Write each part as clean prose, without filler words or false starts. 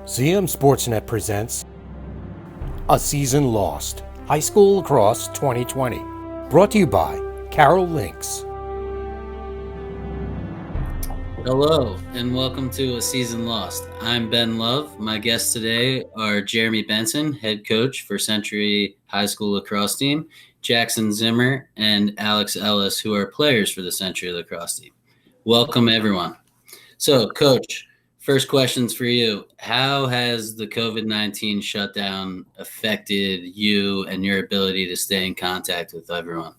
CMSportsNet presents A Season Lost, High School Lacrosse 2020. Brought to you by Carroll Lynx. Hello, and welcome to A Season Lost. I'm Ben Love. My guests today are Jeremy Benson, head coach for Century High School Lacrosse team, Jackson Zimmer, and Alex Ellis, who are players for the Century Lacrosse team. Welcome, everyone. So, Coach, first question's for you. How has the COVID-19 shutdown affected you and your ability to stay in contact with everyone?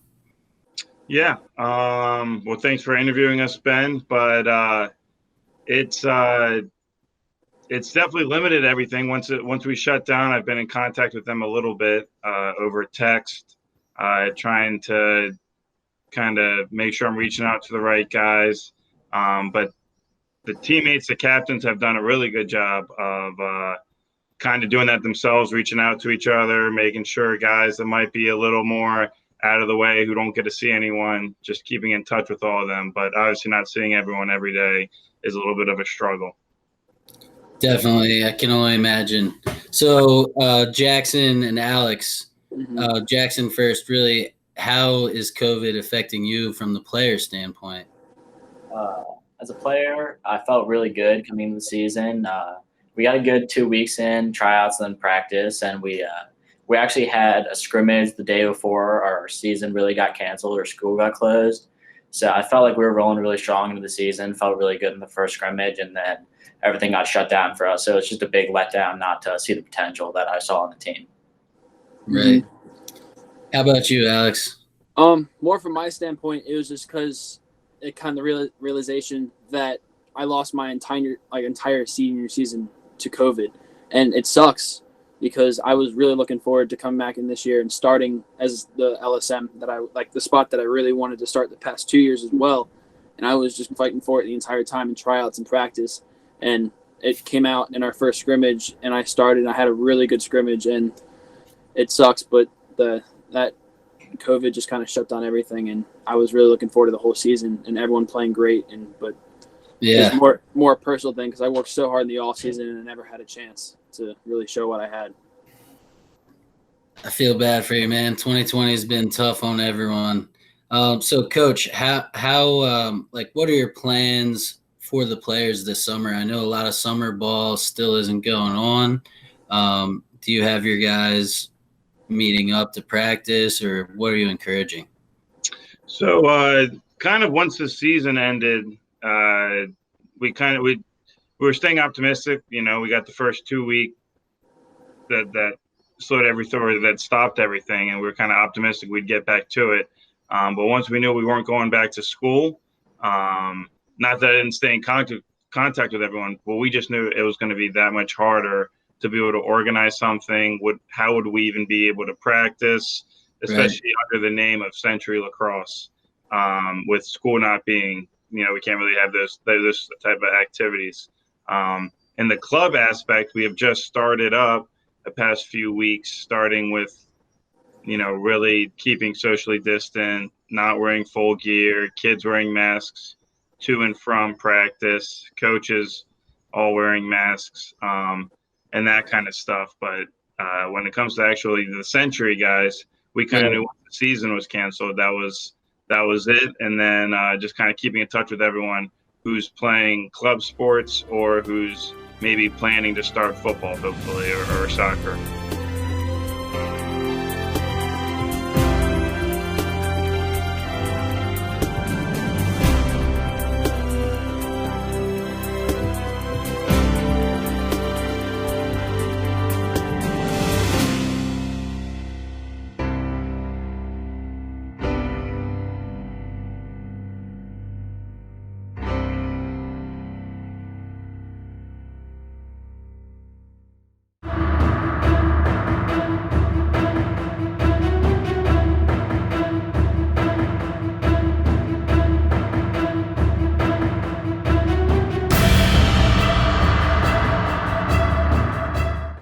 Yeah. Well, thanks for interviewing us, Ben. But it's definitely limited everything. Once we shut down, I've been in contact with them a little bit over text, trying to kind of make sure I'm reaching out to the right guys. But the teammates, the captains, have done a really good job of kind of doing that themselves, reaching out to each other, making sure guys that might be a little more out of the way, who don't get to see anyone, just keeping in touch with all of them. But obviously not seeing everyone every day is a little bit of a struggle. Definitely. I can only imagine. So Jackson and Alex, Jackson first, really, how is COVID affecting you from the player standpoint? As a player, I felt really good coming into the season. We got a good 2 weeks in, tryouts and then practice, and we actually had a scrimmage the day before our season really got canceled or school got closed. So I felt like we were rolling really strong into the season, felt really good in the first scrimmage, and then everything got shut down for us. So it's just a big letdown not to see the potential that I saw on the team. Right. How about you, Alex? More from my standpoint, it was just because it kind of realization that I lost my entire senior season to COVID, and it sucks because I was really looking forward to coming back in this year and starting as the LSM that I like, the spot that I really wanted to start the past 2 years as well. And I was just fighting for it the entire time in tryouts and practice. And it came out in our first scrimmage, and I started. And I had a really good scrimmage, and it sucks, but that COVID just kind of shut down everything. And I was really looking forward to the whole season and everyone playing great. But Yeah, it's more a personal thing because I worked so hard in the off season and I never had a chance to really show what I had. I feel bad for you, man. 2020 has been tough on everyone. So, Coach, how what are your plans for the players this summer? I know a lot of summer ball still isn't going on. Do you have your guys meeting up to practice, or what are you encouraging? So, kind of once the season ended, we were staying optimistic. You know, we got the first 2 week that slowed everything, that stopped everything, and we were kind of optimistic we'd get back to it. But once we knew we weren't going back to school, not that I didn't stay in contact with everyone, but we just knew it was going to be that much harder to be able to organize something. How would we even be able to practice, especially under the name of Century Lacrosse, with school not being, we can't really have those type of activities. In the club aspect, we have just started up the past few weeks, starting with, really keeping socially distant, not wearing full gear, kids wearing masks to and from practice, coaches all wearing masks, and that kind of stuff. But when it comes to actually the Century guys, we kind of knew when the season was canceled, that was it. And then just kind of keeping in touch with everyone who's playing club sports or who's maybe planning to start football, hopefully, or soccer.